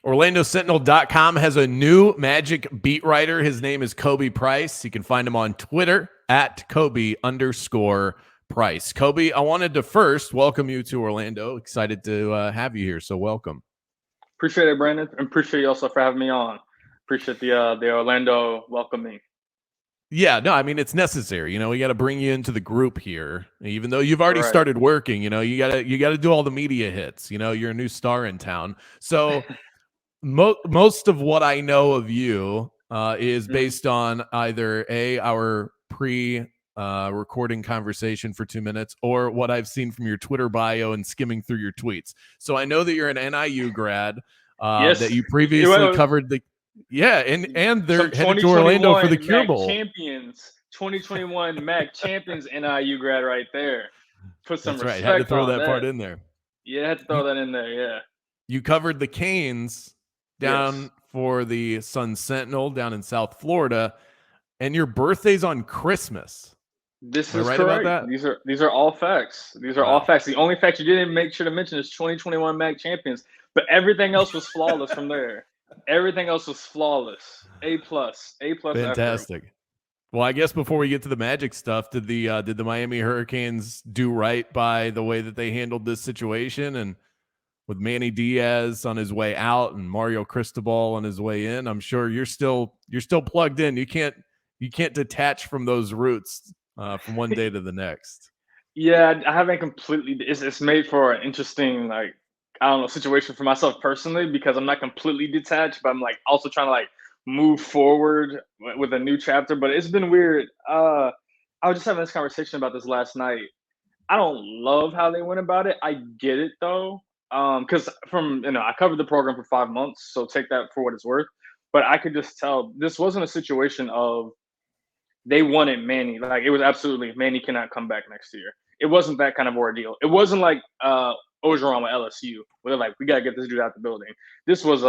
OrlandoSentinel.com has a new Magic beat writer. His name is Khobi Price. You can find him on Twitter at Khobi_Price. Khobi, I wanted to first welcome you to Orlando. Excited to have you here, so welcome. Appreciate it, Brandon, and appreciate you also for having me on. Appreciate the Orlando welcoming. Yeah, no, I mean it's necessary. We got to bring you into the group here, even though you've already Right. started working. You got to do all the media hits. You're a new star in town, so most of what I know of you is based on either our recording conversation for 2 minutes or what I've seen from your Twitter bio and skimming through your tweets. So I know that you're an NIU grad, Yes. that you previously covered the and they're headed to Orlando for the Cure Bowl. Champions, 2021 MAC champions NIU grad right there. Put some That's right. respect Had to throw on that part in there. Yeah, I had to throw that in there. Yeah. You covered the Canes down for the Sun Sentinel down in South Florida, and your birthday's on Christmas. This is right correct. About that? These are all facts. These are all facts. The only fact you didn't make sure to mention is 2021 MAC champions, but everything else was flawless from there. Everything else was flawless. A+. Fantastic. Effort. Well, I guess before we get to the Magic stuff, did the Miami Hurricanes do right by the way that they handled this situation? And with Manny Diaz on his way out and Mario Cristobal on his way in, I'm sure you're still plugged in. You can't detach from those roots from one day to the next. Yeah, I haven't completely. It's made for an interesting situation for myself personally because I'm not completely detached, but I'm also trying to move forward with a new chapter. But it's been weird. I was just having this conversation about this last night. I don't love how they went about it. I get it though. Because I covered the program for 5 months, so take that for what it's worth. But I could just tell this wasn't a situation of they wanted Manny. It was absolutely Manny cannot come back next year. It wasn't that kind of ordeal. It wasn't like Ogeron with LSU, where they're we gotta get this dude out the building. This was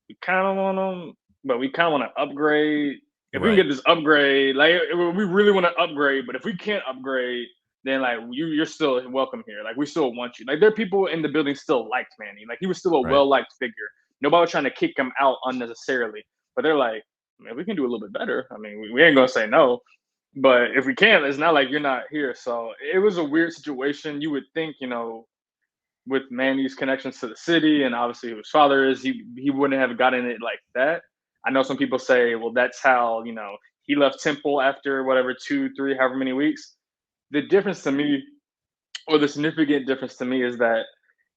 we kind of want him, but we kind of want to upgrade. If we can get this upgrade, we really want to upgrade, but if we can't upgrade, then you're still welcome here. We still want you. There are people in the building still liked Manny. He was still a well-liked figure. Nobody was trying to kick him out unnecessarily. But they're man, we can do a little bit better. I mean, we ain't gonna say no. But if we can, it's not like you're not here. So it was a weird situation. You would think, with Manny's connections to the city and obviously who his father is, he wouldn't have gotten it like that. I know some people say, well, that's how, he left Temple after whatever, 2, 3, however many weeks. The difference to me, or the significant difference to me, is that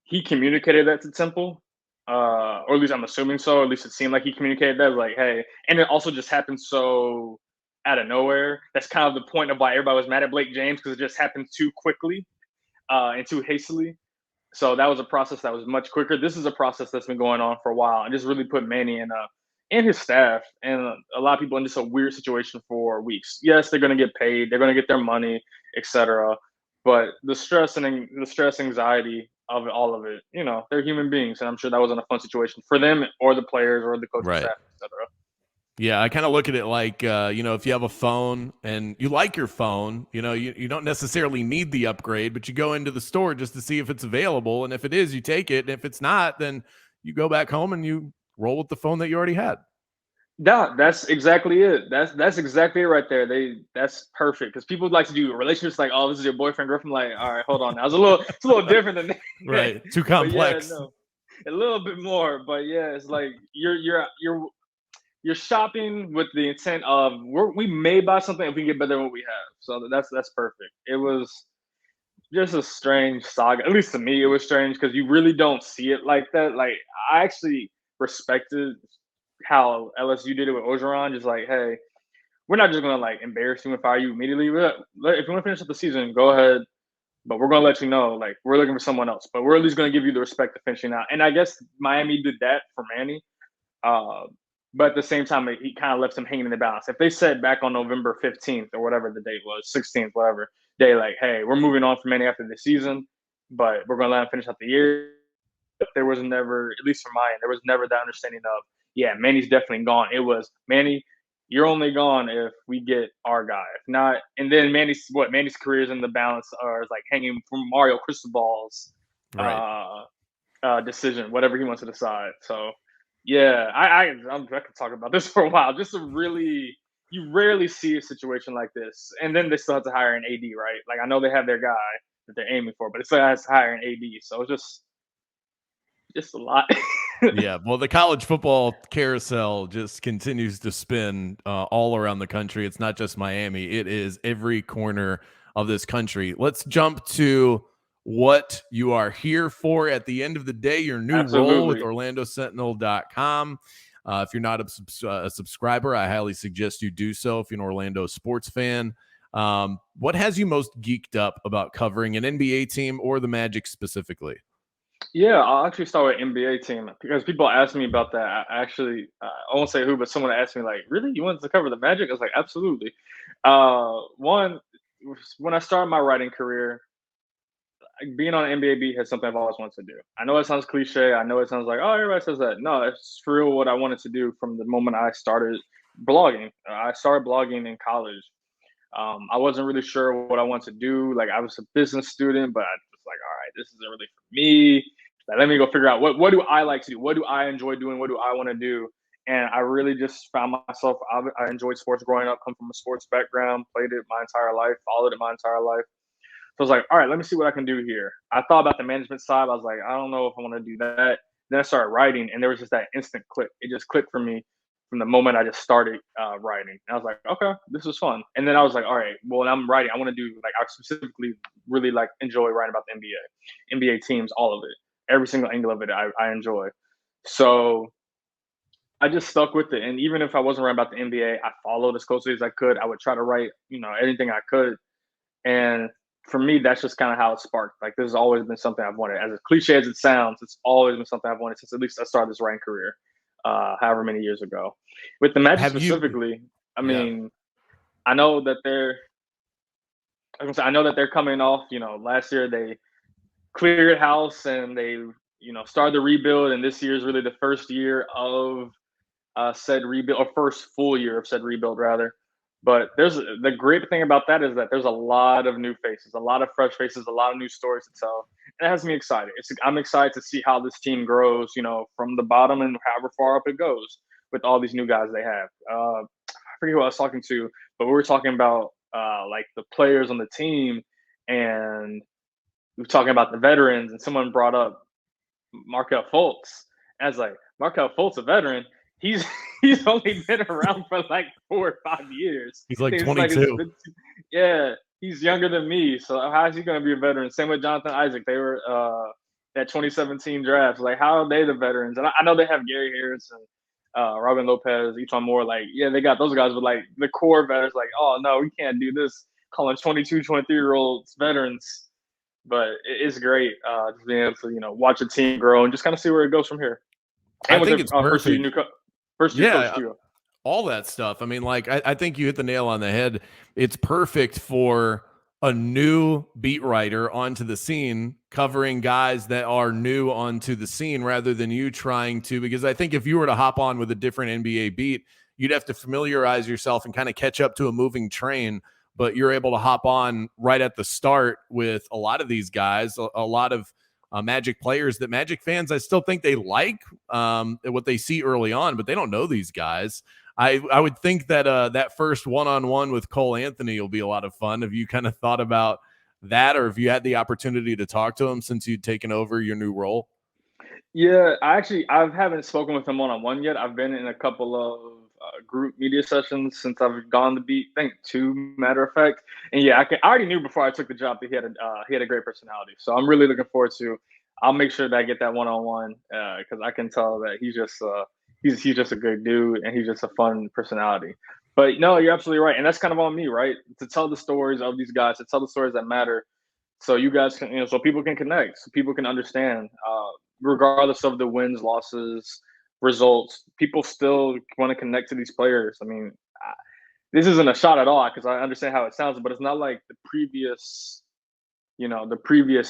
he communicated that to Temple, or at least I'm assuming so. At least it seemed like he communicated that, hey, and it also just happened so out of nowhere. That's kind of the point of why everybody was mad at Blake James, because it just happened too quickly and too hastily. So that was a process that was much quicker. This is a process that's been going on for a while, and just really put Manny and his staff and a lot of people in just a weird situation for weeks. Yes, they're going to get paid, they're going to get their money, etc. But the stress, anxiety of all of it, they're human beings, and I'm sure that wasn't a fun situation for them or the players or the coaching staff, etc. Yeah, I kind of look at it like, if you have a phone and you like your phone, you don't necessarily need the upgrade, but you go into the store just to see if it's available. And if it is, you take it. And if it's not, then you go back home and you roll with the phone that you already had. Yeah, that's exactly it. That's exactly it right there. That's perfect, because people like to do relationships oh, this is your boyfriend, girlfriend. All right, hold on. Now it's a little different than that. Right, too complex. Yeah, no, a little bit more, but yeah, it's you're shopping with the intent of we may buy something if we can get better than what we have. So that's perfect. It was just a strange saga. At least to me, it was strange because you really don't see it like that. I actually respected how LSU did it with Ogeron, just hey, we're not just gonna embarrass you and fire you immediately. If you want to finish up the season, go ahead, but we're gonna let you know we're looking for someone else. But we're at least gonna give you the respect of finishing out. And I guess Miami did that for Manny, but at the same time, he kind of left him hanging in the balance. If they said back on November 15th or whatever the date was, 16th, whatever day, hey, we're moving on from Manny after the season, but we're gonna let him finish out the year. There was never, at least from my end, there was never that understanding of, yeah, Manny's definitely gone. It was, Manny, you're only gone if we get our guy. If not, and then Manny's career is in the balance, or is hanging from Mario Cristobal's decision, whatever he wants to decide. So Yeah, I could talk about this for a while. Just a really, you rarely see a situation like this, and then they still have to hire an AD, right? Like I know they have their guy that they're aiming for, but it still has to hire an AD. So it's just a lot. Yeah, well, the college football carousel just continues to spin all around the country. It's not just Miami, it is every corner of this country. Let's jump to what you are here for at the end of the day, your new role with Absolutely. OrlandoSentinel.com. If you're not a subscriber, I highly suggest you do so if you're an Orlando sports fan. What has you most geeked up about covering an NBA team or the Magic specifically? Yeah, I'll actually start with NBA team because people ask me about that. I actually, I won't say who, but someone asked me like, "Really, you wanted to cover the Magic?" I was like, "Absolutely." One, when I started my writing career, like, being on an NBA beat has something I've always wanted to do. I know it sounds cliche. I know it sounds like, oh, everybody says that. No, it's for real what I wanted to do from the moment I started blogging. I started blogging in college. I wasn't really sure what I wanted to do. Like I was a business student, but I was like, all right, this isn't really for me. Like, let me go figure out what do I like to do? What do I enjoy doing? What do I want to do? And I really just found myself. I enjoyed sports growing up. Come from a sports background. Played it my entire life. Followed it my entire life. So I was like, all right, let me see what I can do here. I thought about the management side. I was like, I don't know if I want to do that. Then I started writing, and there was just that instant click. It just clicked for me from the moment I just started writing. And I was like, okay, this is fun. And then I was like, all right, well, when I'm writing, I want to do like I specifically really like enjoy writing about the NBA teams, all of it, every single angle of it. I enjoy. So I just stuck with it. And even if I wasn't writing about the NBA, I followed as closely as I could. I would try to write, anything I could, and for me, that's just kind of how it sparked. Like this has always been something I've wanted. As cliche as it sounds, it's always been something I've wanted since at least I started this writing career, however many years ago. With the Magic Have you? specifically, I Yeah. mean, I know that I know that they're coming off. Last year they cleared house and they, started the rebuild, and this year is really the first year of said rebuild, or first full year of said rebuild rather. But there's the great thing about that is that there's a lot of new faces, a lot of fresh faces, a lot of new stories to tell. And it has me excited. I'm excited to see how this team grows, from the bottom and however far up it goes with all these new guys they have. I forget who I was talking to, but we were talking about like the players on the team, and we were talking about the veterans, and someone brought up Markel Fultz. And I was like, Markel Fultz, a veteran. He's he's only been around for like 4 or 5 years. He's like It's like it's 22. been, yeah, he's younger than me. So how is he going to be a veteran? Same with Jonathan Isaac. They were that 2017 draft. Like, how are they the veterans? And I know they have Gary Harris and Robin Lopez, each one more. Like, yeah, they got those guys, but like the core veterans, like, oh no, we can't do this. Calling 22, 23-year-olds veterans, but it's great just being able to watch a team grow and just kind of see where it goes from here. I And with think their it's first year perfect. first year coach Yeah, too. all that stuff. I mean, like, I think you hit the nail on the head. It's perfect for a new beat writer onto the scene, covering guys that are new onto the scene rather than you trying to. Because I think if you were to hop on with a different NBA beat, you'd have to familiarize yourself and kind of catch up to a moving train. But you're able to hop on right at the start with a lot of these guys, a lot of Magic players that Magic fans, I still think they like what they see early on, but they don't know these guys. I would think that that first one-on-one with Cole Anthony will be a lot of fun. Have you kind of thought about that, or have you had the opportunity to talk to him since you'd taken over your new role? Yeah, I haven't spoken with him one on one yet. I've been in a couple of group media sessions since I've gone to beat. I think two, matter of fact. And yeah, I already knew before I took the job that he had a great personality. So I'm really looking forward to. I'll make sure that I get that one on one because I can tell that he's just a good dude and he's just a fun personality. But no, you're absolutely right, and that's kind of on me, right? To tell the stories of these guys, to tell the stories that matter, so you guys can, so people can connect, so people can understand, regardless of the wins, losses, results, people still want to connect to these players. I mean, this isn't a shot at all because I understand how it sounds, but it's not like the previous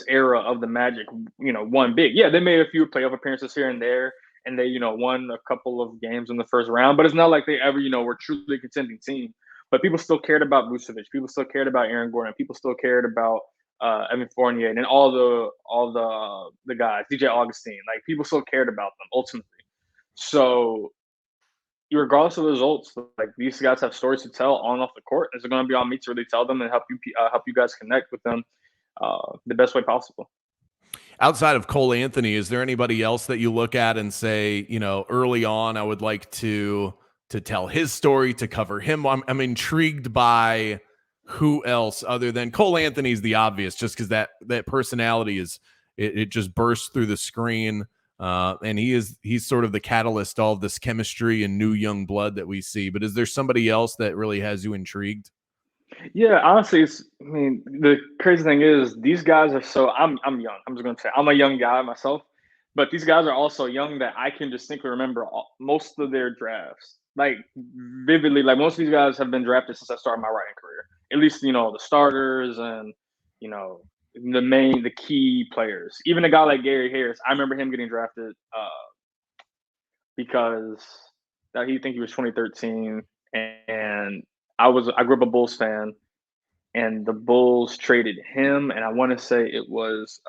era of the Magic, won big. Yeah, they made a few playoff appearances here and there, and they, won a couple of games in the first round, but it's not like they ever, were truly a contending team. But people still cared about Vucevic. People still cared about Aaron Gordon. People still cared about Evan Fournier and all the guys, DJ Augustine. Like people still cared about them ultimately. So regardless of the results, like these guys have stories to tell on and off the court. It's going to be on me to really tell them and help you guys connect with them the best way possible. Outside of Cole Anthony, is there anybody else that you look at and say, early on, I would like to tell his story, to cover him? I'm intrigued by who else other than Cole Anthony's the obvious, just because that personality it just bursts through the screen. And he's sort of the catalyst to all of this chemistry and new young blood that we see. But is there somebody else that really has you intrigued? Yeah, honestly, the crazy thing is these guys are so. I'm young. I'm just gonna say I'm a young guy myself, but these guys are also young that I can distinctly remember most of their drafts, like vividly. Like most of these guys have been drafted since I started my writing career. At least the starters and you know the key players. Even a guy like Gary Harris, I remember him getting drafted because he was 2013, and I grew up a Bulls fan, and the Bulls traded him, and I want to say it was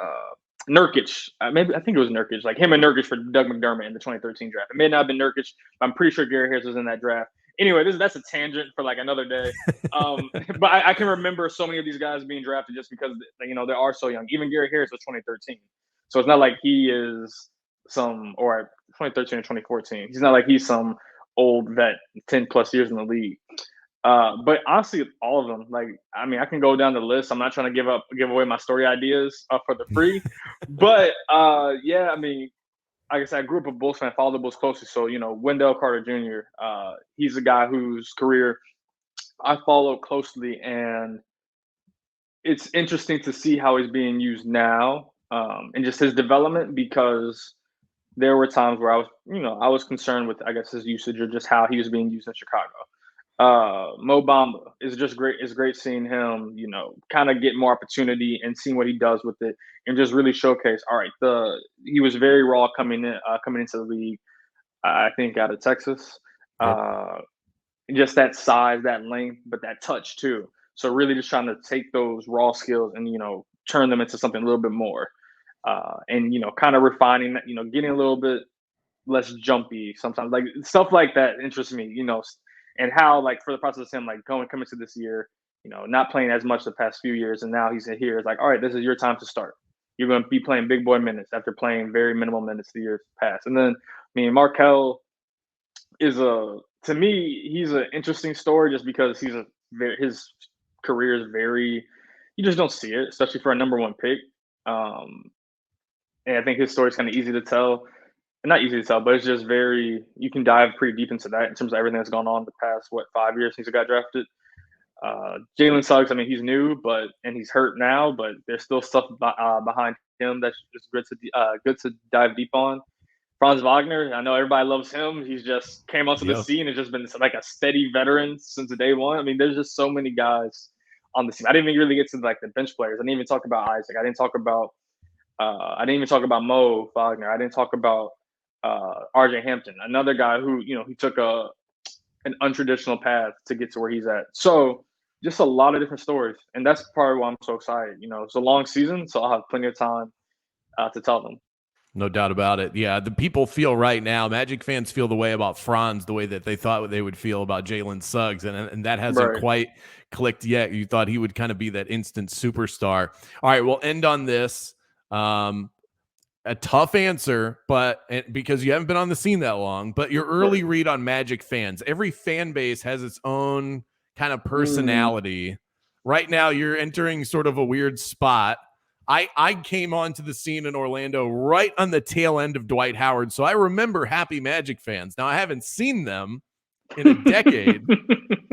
Nurkic. Maybe I think it was Nurkic, like him and Nurkic for Doug McDermott in the 2013 draft. It may not have been Nurkic, but I'm pretty sure Gary Harris was in that draft. Anyway, that's a tangent for like another day. But I can remember so many of these guys being drafted just because they are so young. Even Gary Harris was 2013, so it's not like he is or 2013 or 2014. He's not like he's some old vet, 10 plus years in the league. But honestly, all of them. Like, I can go down the list. I'm not trying to give away my story ideas for the free, but yeah. Like I said, I grew up a Bulls fan, followed the Bulls closely. So Wendell Carter Jr. He's a guy whose career I follow closely, and it's interesting to see how he's being used now, and just his development because there were times where I was concerned with, I guess, his usage or just how he was being used in Chicago. Mo Bamba is just great. It's great seeing him, kind of get more opportunity and seeing what he does with it, and just really showcase. All right, he was very raw coming into the league. I think out of Texas, Yep. just that size, that length, but that touch too. So really, just trying to take those raw skills and turn them into something a little bit more, and kind of refining that. Getting a little bit less jumpy sometimes, like stuff like that interests me. And how, like, for the process of him, like coming to this year, not playing as much the past few years, and now he's here. It's like, all right, this is your time to start. You're going to be playing big boy minutes after playing very minimal minutes the years past. And then, Markel to me, he's an interesting story just because his career is very, you just don't see it, especially for a number one pick. And I think his story is kind of easy to tell. Not easy to tell, but it's just you can dive pretty deep into that in terms of everything that's gone on the past 5 years since he got drafted. Jalen Suggs, he's new, and he's hurt now, but there's still stuff behind him that's just good to dive deep on. Franz Wagner, I know everybody loves him. He's just came onto the scene and just been like a steady veteran since day one. There's just so many guys on the scene. I didn't even really get to like the bench players. I didn't even talk about Isaac. I didn't even talk about Mo Wagner. I didn't talk about RJ Hampton, another guy who he took an untraditional path to get to where he's at. So just a lot of different stories, and that's part of why I'm so excited. It's a long season, so I'll have plenty of time to tell them. No doubt about it. Yeah, the people feel right now, Magic fans feel the way about Franz the way that they thought they would feel about Jalen Suggs, and that hasn't quite clicked yet. You thought he would kind of be that instant superstar. All right, we'll end on this. A tough answer, but because you haven't been on the scene that long, but your early read on Magic fans. Every fan base has its own kind of personality. Right now, you're entering sort of a weird spot. I came onto the scene in Orlando right on the tail end of Dwight Howard, so I remember happy Magic fans. Now, I haven't seen them in a decade,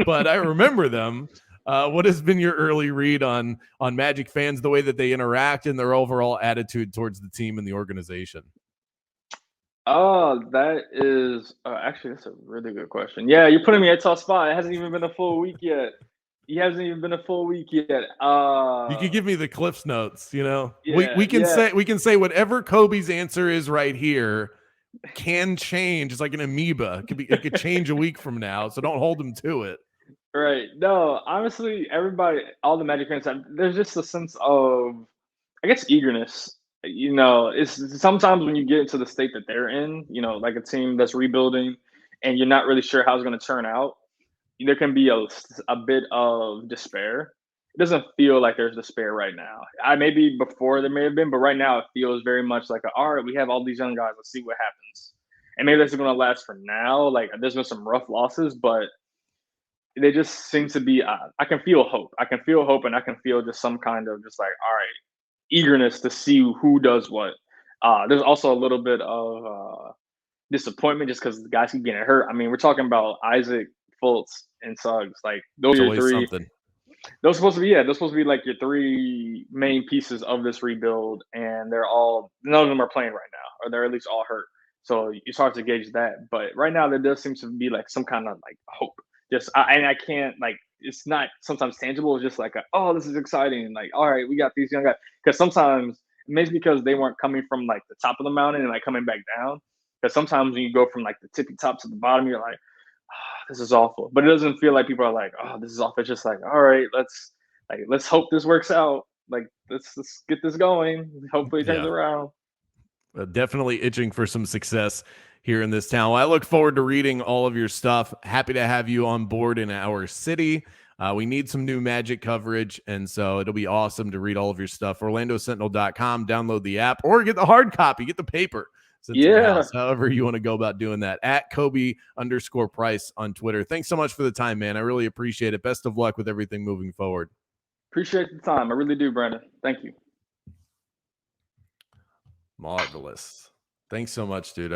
but I remember them. What has been your early read on Magic fans, the way that they interact and their overall attitude towards the team and the organization? Oh, that is actually, that's a really good question. Yeah, you're putting me in a tough spot. It hasn't even been a full week yet. You could give me the Cliff's notes. Yeah, we can say whatever Khobi's answer is right here can change. It's like an amoeba. It could change a week from now. So don't hold him to it. Right. No, honestly, all the Magic fans there's just a sense of, I guess, eagerness. it's sometimes when you get into the state that they're in, like a team that's rebuilding, and you're not really sure how it's going to turn out. There can be a bit of despair. It doesn't feel like there's despair right now. I maybe before there may have been, but right now it feels very much like, all right, we have all these young guys. Let's see what happens. And maybe that's going to last for now. Like there's been some rough losses, but they just seem to be. I can feel hope. I can feel hope, and I can feel just some kind of just like, all right, eagerness to see who does what. There's also a little bit of disappointment just because the guys keep getting hurt. I mean, we're talking about Isaac, Fultz, and Suggs. Like those It's are your always three. something. Those supposed to be those supposed to be like your three main pieces of this rebuild, and none of them are playing right now, or they're at least all hurt. So it's hard to gauge that. But right now, there does seem to be like some kind of like hope. And I can't like it's not sometimes tangible. It's just like oh, this is exciting. Like all right, we got these young guys. Because sometimes maybe because they weren't coming from like the top of the mountain and like coming back down. Because sometimes when you go from like the tippy top to the bottom, you're like, oh, this is awful. But it doesn't feel like people are like, oh, this is awful. It's just like, all right, let's hope this works out. Like let's get this going. Hopefully it turns Yeah. around. Definitely itching for some success here in this town. Well, I look forward to reading all of your stuff. Happy to have you on board in our city. We need some new Magic coverage, and so it'll be awesome to read all of your stuff. OrlandoSentinel.com, download the app, or get the hard copy, get the paper sent to your Yeah. house, however you want to go about doing that. At Khobi_Price on Twitter. Thanks so much for the time, man. I really appreciate it. Best of luck with everything moving forward. Appreciate the time. I really do, Brandon. Thank you. Marvelous. Thanks so much, dude.